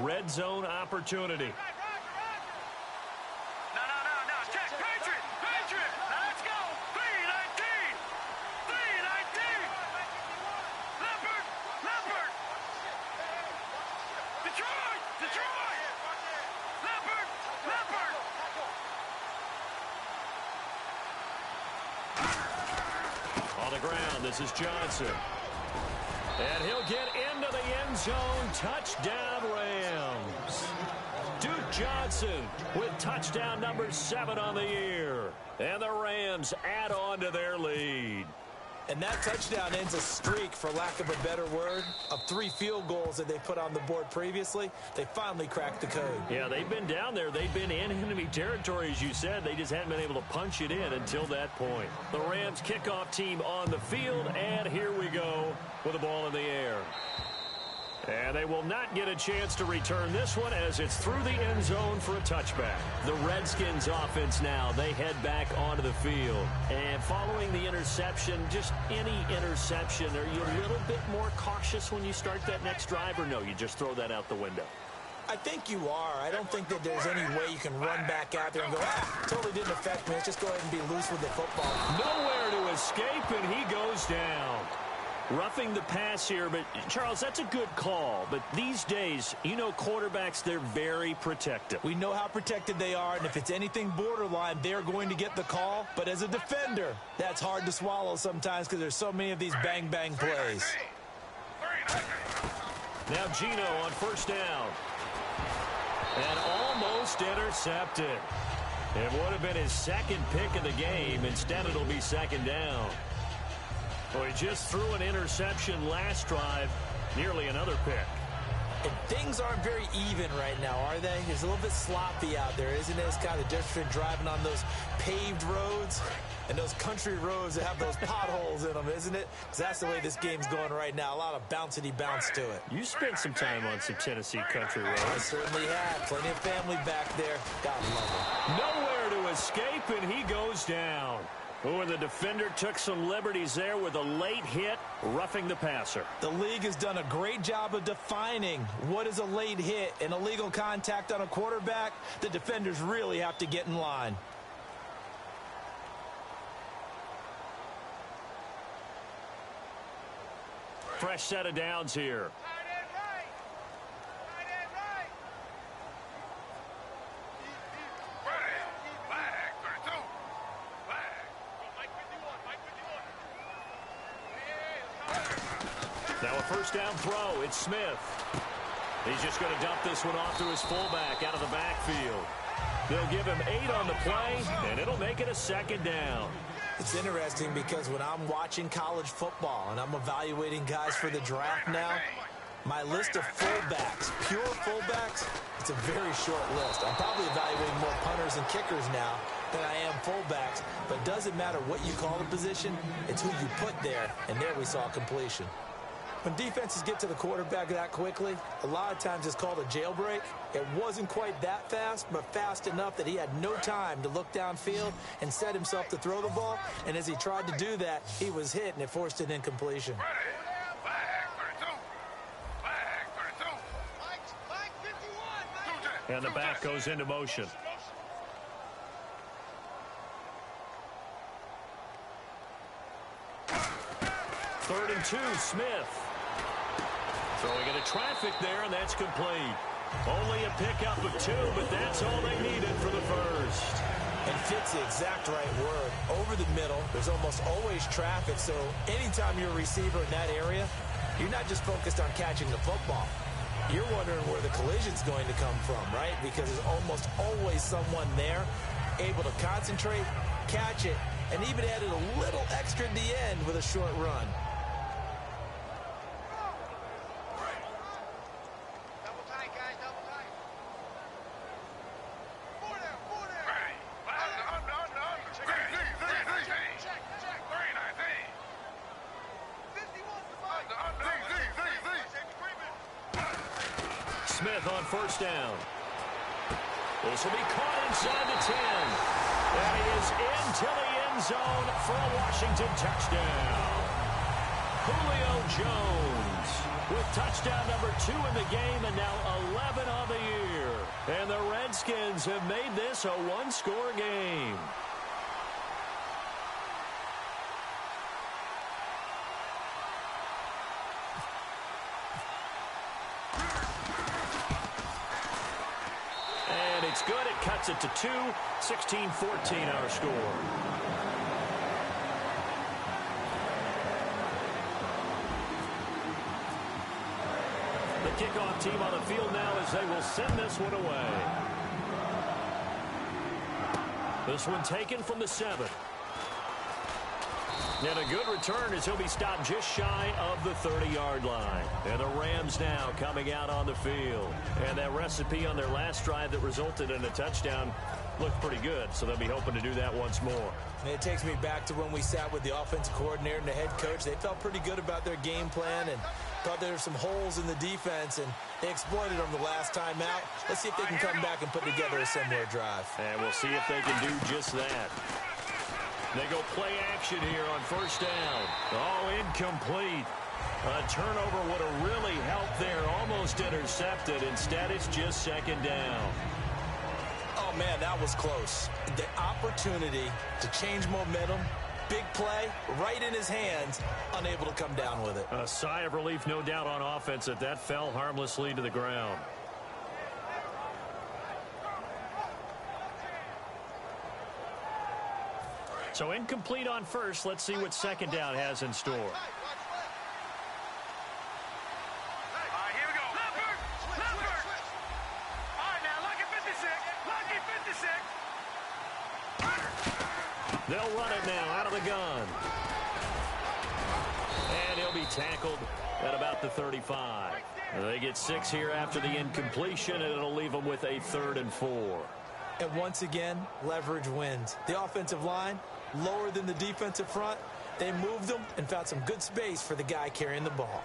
Red zone opportunity. No. Check. Patriot. Let's go. 319. 319. Leopard. Detroit. Leopard. On the ground, this is Johnson. And he'll get into the end zone. Touchdown, Rams. Duke Johnson with touchdown number 7 on the year. And the Rams add on to their lead. And that touchdown ends a streak, for lack of a better word, of 3 field goals that they put on the board previously. They finally cracked the code. Yeah, they've been down there. They've been in enemy territory, as you said. They just hadn't been able to punch it in until that point. The Rams kickoff team on the field, and here we go with the ball in the air. And they will not get a chance to return this one as it's through the end zone for a touchback. The Redskins offense now, they head back onto the field. And following the interception, just any interception, are you a little bit more cautious when you start that next drive, or no, you just throw that out the window? I think you are. I don't think that there's any way you can run back out there and go, totally didn't affect me. Let's just go ahead and be loose with the football. Nowhere to escape, and he goes down. Roughing the pass here, but Charles, that's a good call. But these days, you know, quarterbacks, they're very protective. We know how protected they are, and if it's anything borderline, they're going to get the call. But as a defender, that's hard to swallow sometimes because there's so many of these bang-bang plays. Now Gino on first down. And almost intercepted. It would have been his second pick of the game. Instead, it'll be second down. Well, he just threw an interception last drive, nearly another pick. And things aren't very even right now, are they? It's a little bit sloppy out there, isn't it? It's kind of the difference between driving on those paved roads and those country roads that have those potholes in them, isn't it? Because that's the way this game's going right now. A lot of bouncy bounce to it. You spent some time on some Tennessee country roads. I certainly have. Plenty of family back there. God love it. Nowhere to escape, and he goes down. Oh, and the defender took some liberties there with a late hit, roughing the passer. The league has done a great job of defining what is a late hit and illegal contact on a quarterback. The defenders really have to get in line. Fresh set of downs here. Now a first down throw. It's Smith. He's just going to dump this one off to his fullback out of the backfield. They'll give him 8 on the play, and it'll make it a second down. It's interesting because when I'm watching college football and I'm evaluating guys for the draft now, my list of fullbacks, pure fullbacks, it's a very short list. I'm probably evaluating more punters and kickers now than I am fullbacks, but it doesn't matter what you call the position, it's who you put there, and there we saw completion. When defenses get to the quarterback that quickly, a lot of times it's called a jailbreak. It wasn't quite that fast, but fast enough that he had no time to look downfield and set himself to throw the ball. And as he tried to do that, he was hit, and it forced an incompletion. And the back goes into motion. Third and 2, Smith. Throwing into traffic there, and that's complete. Only a pickup of 2, but that's all they needed for the first. And fits the exact right word. Over the middle, there's almost always traffic, so anytime you're a receiver in that area, you're not just focused on catching the football. You're wondering where the collision's going to come from, right? Because there's almost always someone there able to concentrate, catch it, and even added a little extra at the end with a short run. Smith on first down. This will be caught inside the 10. And he is into the end zone for a Washington touchdown. Julio Jones with touchdown number 2 in the game and now 11 on the year. And the Redskins have made this a one-score game. It's good. It cuts it to 2. 16-14 our score. The kickoff team on the field now as they will send this one away. This one taken from the 7. And a good return as he'll be stopped just shy of the 30-yard line. And the Rams now coming out on the field. And that recipe on their last drive that resulted in a touchdown looked pretty good, so they'll be hoping to do that once more. And it takes me back to when we sat with the offensive coordinator and the head coach. They felt pretty good about their game plan and thought there were some holes in the defense, and they exploited them the last time out. Let's see if they can come back and put together a similar drive. And we'll see if they can do just that. They go play action here on first down. Oh, incomplete. A turnover would have really helped there. Almost intercepted. Instead, it's just second down. Oh, man, that was close. The opportunity to change momentum Big play, right in his hands, unable to come down with it. A sigh of relief, no doubt, on offense that fell harmlessly to the ground. So incomplete on first. Let's see what second down has in store. All right, here we go. Leopard. All right, now, lucky 56. They'll run it now out of the gun. And he'll be tackled at about the 35. They get 6 here after the incompletion, and it'll leave them with a 3rd and 4. And once again, leverage wins. The offensive line, lower than the defensive front. They moved them and found some good space for the guy carrying the ball.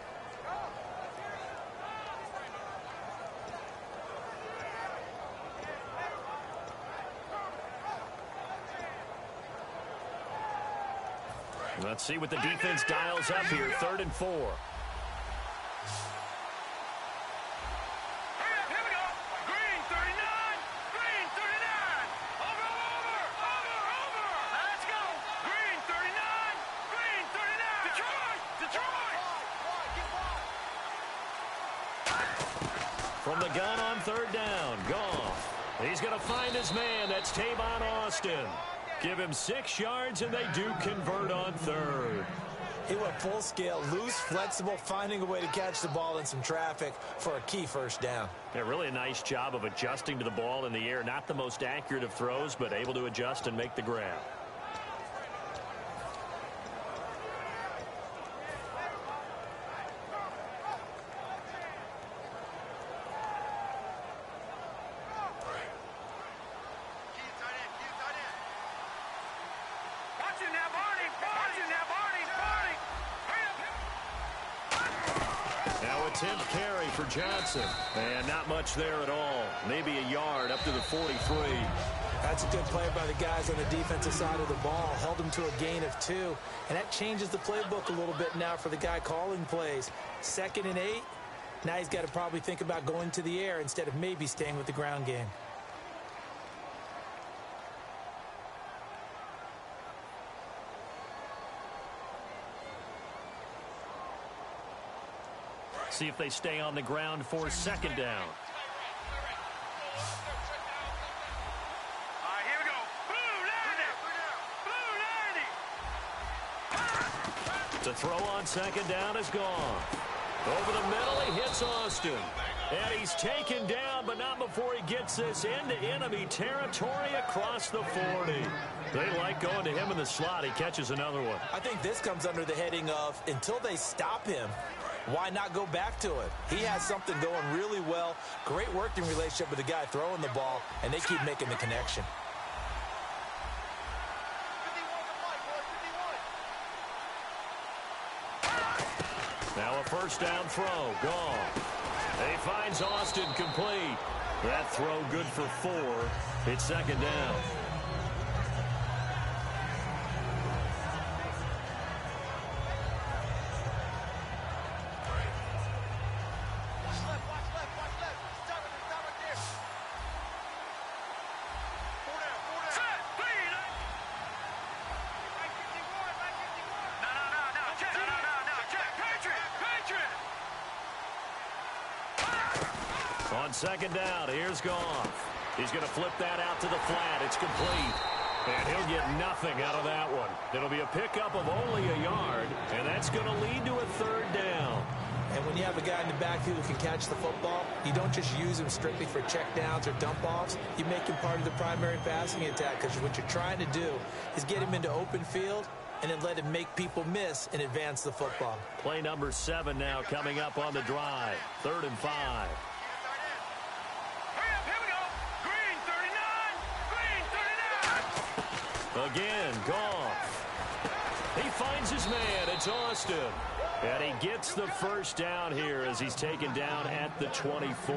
Let's see what the defense dials up here. 3rd and 4. Here we go. Green 39. Green 39. Over. Let's go. Green 39. Green 39. Detroit. From the gun on 3rd down, Goff. He's going to find his man. That's Tavon Austin. Give him 6 yards, and they do convert on 3rd. He went full scale, loose, flexible, finding a way to catch the ball in some traffic for a key 1st down. Yeah, really a nice job of adjusting to the ball in the air. Not the most accurate of throws, but able to adjust and make the grab. Now a 10th carry for Johnson. And not much there at all. Maybe a yard up to the 43. That's a good play by the guys on the defensive side of the ball. Held them to a gain of 2. And that changes the playbook a little bit now for the guy calling plays. 2nd and 8. Now he's got to probably think about going to the air instead of maybe staying with the ground game. See if they stay on the ground for 2nd down. All right, here we go. Blue 90. The throw on 2nd down is gone. Over the middle, he hits Austin. And he's taken down, but not before he gets this into enemy territory across the 40. They like going to him in the slot. He catches another one. I think this comes under the heading of, until they stop him, why not go back to it? He has something going really well. Great working relationship with the guy throwing the ball, and they keep making the connection. Now a 1st down throw. Gone. He finds Austin complete. That throw good for 4. It's 2nd down. On 2nd down, here's Goff. He's going to flip that out to the flat. It's complete. And he'll get nothing out of that one. It'll be a pickup of only a yard, and that's going to lead to a 3rd down. And when you have a guy in the backfield who can catch the football, you don't just use him strictly for checkdowns or dump-offs. You make him part of the primary passing attack, because what you're trying to do is get him into open field and then let him make people miss and advance the football. Play number 7 now coming up on the drive. 3rd and 5. Again, Goff. He finds his man. It's Austin. And he gets the 1st down here as he's taken down at the 24.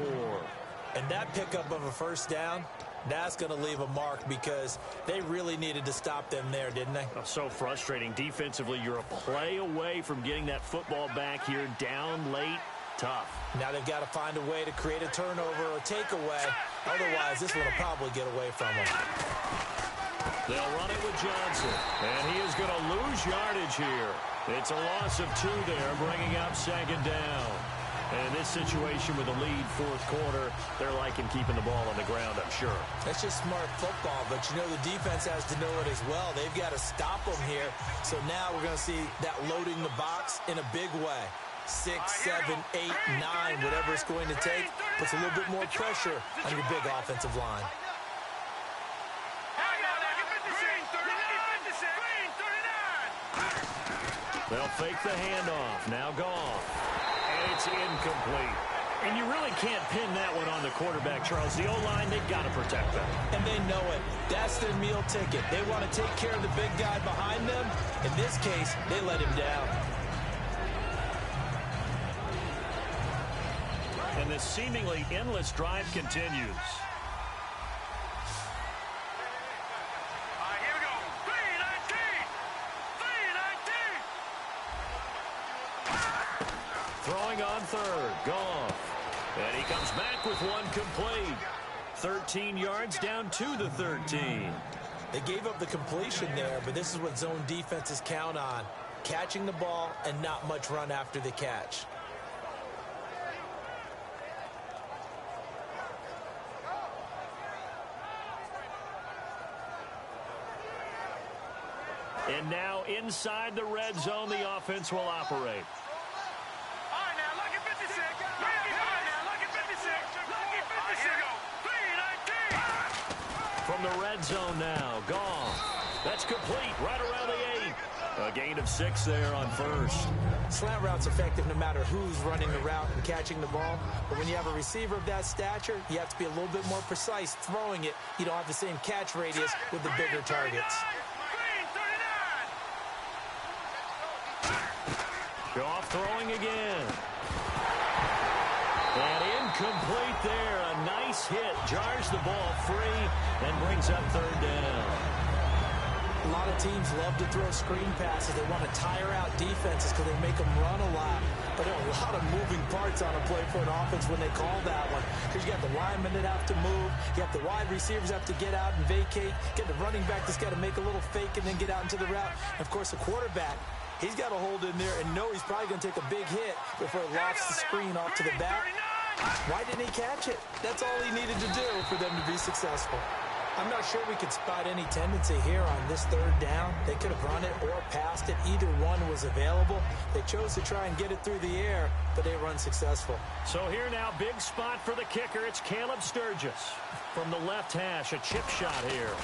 And that pickup of a 1st down, that's going to leave a mark, because they really needed to stop them there, didn't they? Oh, so frustrating. Defensively, you're a play away from getting that football back here down late. Tough. Now they've got to find a way to create a turnover or takeaway. Otherwise, this one will probably get away from them. They'll run it with Johnson. And he is going to lose yardage here. It's a loss of 2 there, bringing up 2nd down. And in this situation with a lead 4th quarter, they're liking keeping the ball on the ground, I'm sure. That's just smart football, but you know the defense has to know it as well. They've got to stop them here. So now we're going to see that loading the box in a big way. 6, 7, 8, 9, whatever it's going to take, puts a little bit more pressure on your big offensive line. They'll fake the handoff. Now Goff. And it's incomplete. And you really can't pin that one on the quarterback, Charles. The O-line, they've got to protect that. And they know it. That's their meal ticket. They want to take care of the big guy behind them. In this case, they let him down. And this seemingly endless drive continues. Here we go. 3-19. Throwing on 3rd. Goff. And he comes back with one complete. 13 yards down to the 13. They gave up the completion there, but this is what zone defenses count on. Catching the ball and not much run after the catch. And now inside the red zone, the offense will operate. All right, now, lucky 56. All right, now, lucky 56. Lucky 56. Here we go. 3-19. From the red zone now, Goff. That's complete right around the 8. A gain of 6 there on 1st. Slant route's effective no matter who's running the route and catching the ball. But when you have a receiver of that stature, you have to be a little bit more precise throwing it. You don't have the same catch radius with the bigger targets. Goff throwing again. And incomplete there. A nice hit. Jars the ball free and brings up 3rd down. A lot of teams love to throw screen passes. They want to tire out defenses because they make them run a lot. But there are a lot of moving parts on a play for an offense when they call that one. Because you got the linemen that have to move. You have the wide receivers have to get out and vacate. Get the running back that's got to make a little fake and then get out into the route. And, of course, the quarterback, he's got to hold in there and know he's probably going to take a big hit before it lofts the screen off to the back. Why didn't he catch it? That's all he needed to do for them to be successful. I'm not sure we could spot any tendency here on this 3rd down. They could have run it or passed it. Either one was available. They chose to try and get it through the air, but they were unsuccessful. So here now, big spot for the kicker. It's Caleb Sturgis. From the left hash, a chip shot here.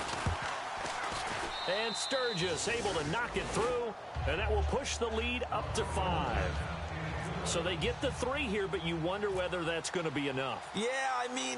And Sturgis able to knock it through, and that will push the lead up to 5. So they get the 3 here, but you wonder whether that's going to be enough. Yeah, I mean,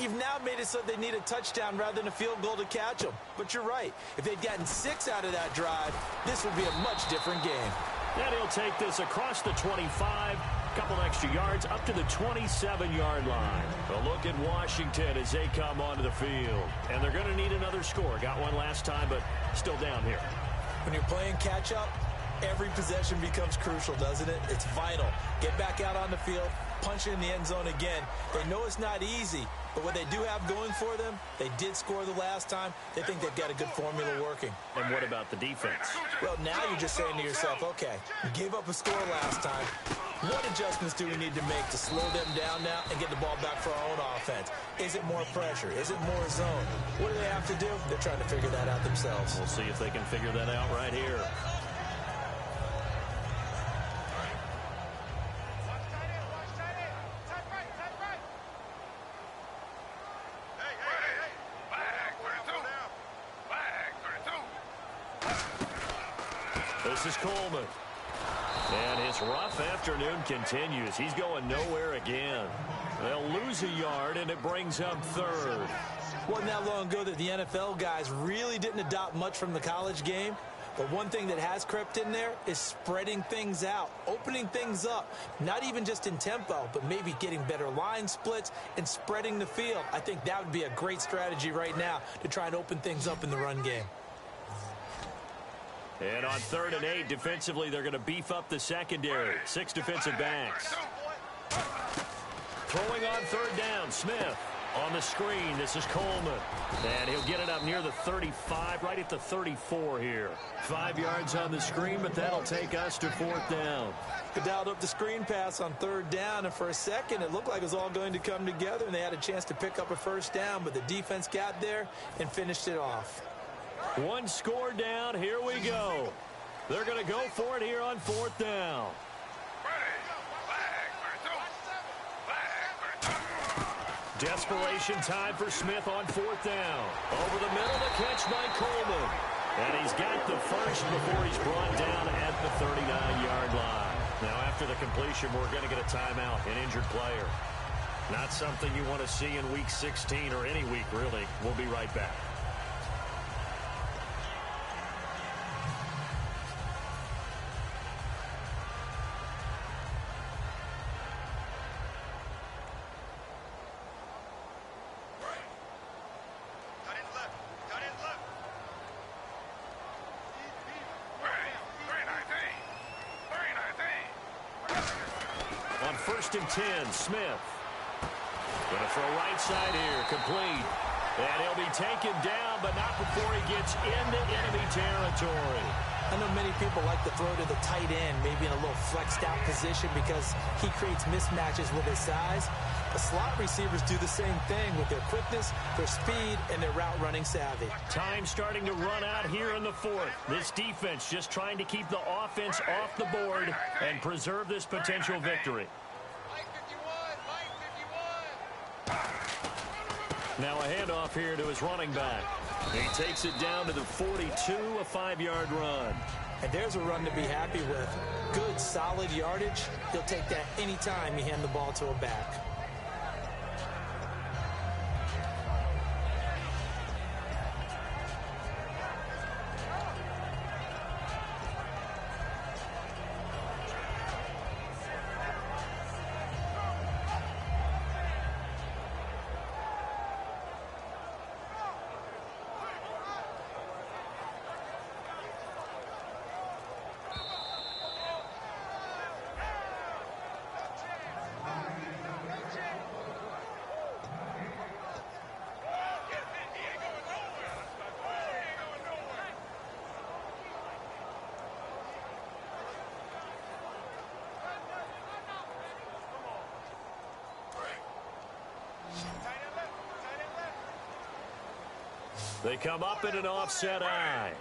you've now made it so they need a touchdown rather than a field goal to catch them. But you're right. If they'd gotten 6 out of that drive, this would be a much different game. And he'll take this across the 25, couple extra yards up to the 27-yard line. A look at Washington as they come onto the field. And they're going to need another score. Got one last time, but still down here. When you're playing catch-up, every possession becomes crucial, doesn't it? It's vital. Get back out on the field, punch it in the end zone again. They know it's not easy, but what they do have going for them, they did score the last time. They think they've got a good formula working. And what about the defense? Well, now you're just saying to yourself, okay, we gave up a score last time. What adjustments do we need to make to slow them down now and get the ball back for our own offense? Is it more pressure? Is it more zone? What do they have to do? They're trying to figure that out themselves. We'll see if they can figure that out right here. This is Coleman. And his rough afternoon continues. He's going nowhere again. They'll lose a yard, and it brings up 3rd. Wasn't that long ago that the NFL guys really didn't adopt much from the college game. But one thing that has crept in there is spreading things out, opening things up, not even just in tempo, but maybe getting better line splits and spreading the field. I think that would be a great strategy right now to try and open things up in the run game. And on 3rd and 8, defensively, they're going to beef up the secondary. 6 defensive backs. Throwing on 3rd down, Smith. On the screen, this is Coleman. And he'll get it up near the 35, right at the 34 here. 5 yards on the screen, but that'll take us to 4th down. Dialed up the screen pass on 3rd down, and for a second it looked like it was all going to come together, and they had a chance to pick up a 1st down, but the defense got there and finished it off. 1 score down. Here we go. They're going to go for it here on 4th down. Desperation time for Smith on 4th down. Over the middle, the catch by Coleman. And he's got the first before he's brought down at the 39-yard line. Now, after the completion, we're going to get a timeout, an injured player. Not something you want to see in Week 16 or any week, really. We'll be right back. On 1st and 10, Smith. Going to throw right side here, complete. And he'll be taken down, but not before he gets into enemy territory. I know many people like to throw to the tight end, maybe in a little flexed out position because he creates mismatches with his size. But slot receivers do the same thing with their quickness, their speed, and their route running savvy. Time starting to run out here in the 4th. This defense just trying to keep the offense off the board and preserve this potential victory. Now a handoff here to his running back. He takes it down to the 42, a 5-yard run. And there's a run to be happy with. Good, solid yardage. He'll take that anytime you hand the ball to a back. They come up in an offset eye.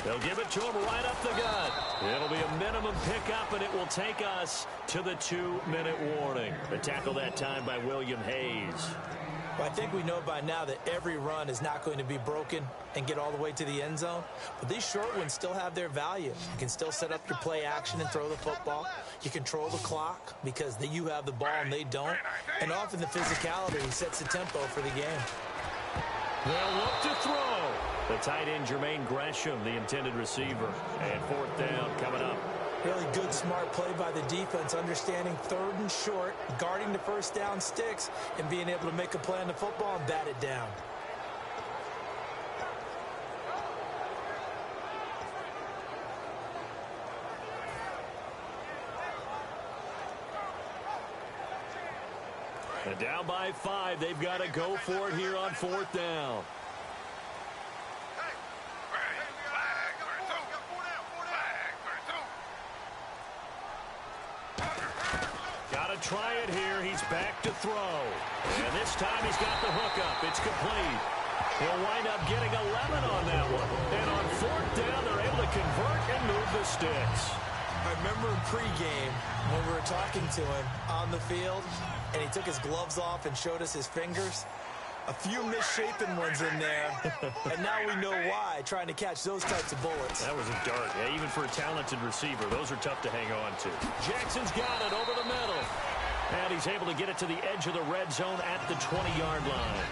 They'll give it to him right up the gut. It'll be a minimum pickup, and it will take us to the 2-minute warning. The tackle that time by William Hayes. Well, I think we know by now that every run is not going to be broken and get all the way to the end zone. But these short ones still have their value. You can still set up your play action and throw the football. You control the clock because you have the ball and they don't. And often the physicality sets the tempo for the game. They'll look to throw. The tight end, Jermaine Gresham, the intended receiver. And 4th down coming up. Really good, smart play by the defense, understanding 3rd and short, guarding the 1st down sticks, and being able to make a play on the football and bat it down. And down by 5, they've got to go for it here on 4th down. Try it here. He's back to throw. And this time he's got the hookup. It's complete. He'll wind up getting 11 on that one. And on 4th down, they're able to convert and move the sticks. I remember in pregame when we were talking to him on the field, and he took his gloves off and showed us his fingers. A few misshapen ones in there, and now we know why, trying to catch those types of bullets. That was a dart. Yeah, even for a talented receiver, those are tough to hang on to. Jackson's got it over the middle. And he's able to get it to the edge of the red zone at the 20-yard line.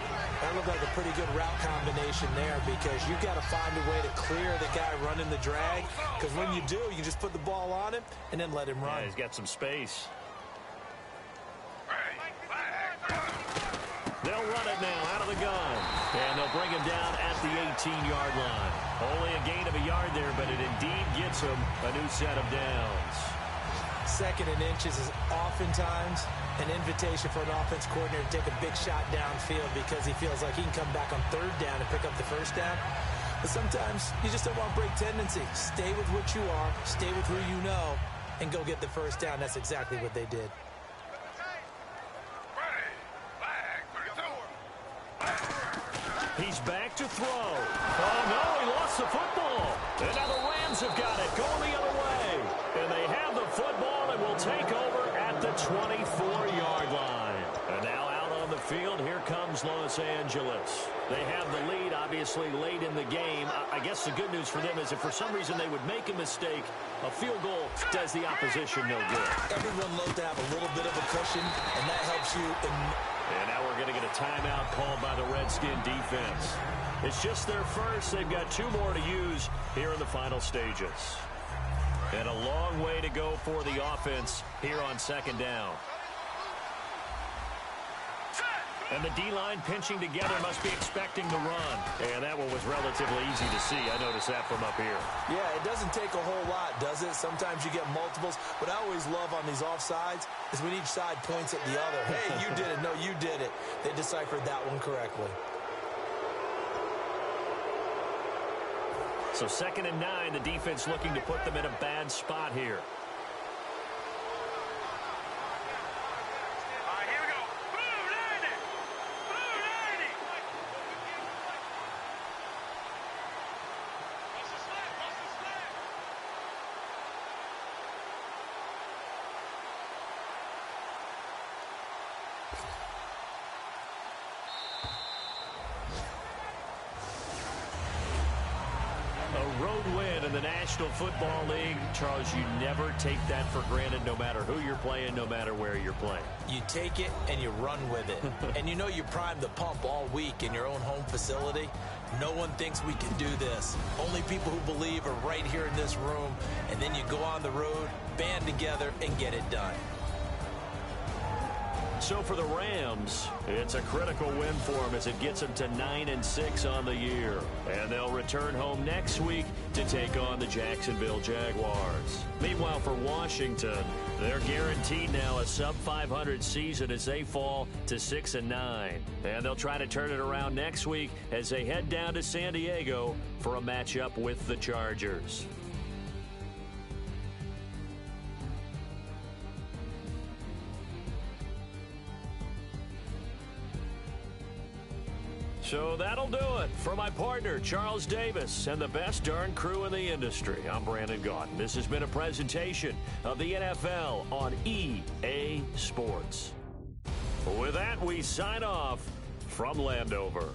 That looked like a pretty good route combination there because you've got to find a way to clear the guy running the drag. Because when you do, you just put the ball on him and then let him run. Yeah, he's got some space. They'll run it now out of the gun. And they'll bring him down at the 18-yard line. Only a gain of a yard there, but it indeed gets him a new set of downs. 2nd and inches is oftentimes an invitation for an offense coordinator to take a big shot downfield because he feels like he can come back on 3rd down and pick up the 1st down. But sometimes you just don't want break tendency. Stay with what you are, stay with who you know, and go get the 1st down. That's exactly what they did. He's back to throw. Oh, no, he lost the football. And now the Rams have got it, going the other way. And they have the football and will take over at the 24-yard line. And now out on the field, here comes Los Angeles. They have the lead, obviously, late in the game. I guess the good news for them is if for some reason they would make a mistake, a field goal does the opposition no good. Everyone loves to have a little bit of a cushion, and that helps you. And now we're going to get a timeout called by the Redskin defense. It's just their first. They've got 2 more to use here in the final stages. And a long way to go for the offense here on 2nd down. And the D-line pinching together, must be expecting the run. And that one was relatively easy to see. I noticed that from up here. Yeah, it doesn't take a whole lot, does it? Sometimes you get multiples. What I always love on these offsides is when each side points at the other. Hey, you did it. No, you did it. They deciphered that one correctly. So 2nd and 9, the defense looking to put them in a bad spot here. A road win in the National Football League. Charles, you never take that for granted no matter who you're playing, no matter where you're playing. You take it and you run with it. And you know you primed the pump all week in your own home facility. No one thinks we can do this. Only people who believe are right here in this room. And then you go on the road, band together, and get it done. So for the Rams, it's a critical win for them as it gets them to 9-6 on the year. And they'll return home next week to take on the Jacksonville Jaguars. Meanwhile, for Washington, they're guaranteed now a sub-500 season as they fall to 6-9. And they'll try to turn it around next week as they head down to San Diego for a matchup with the Chargers. So that'll do it. For my partner, Charles Davis, and the best darn crew in the industry, I'm Brandon Gaudin. This has been a presentation of the NFL on EA Sports. With that, we sign off from Landover.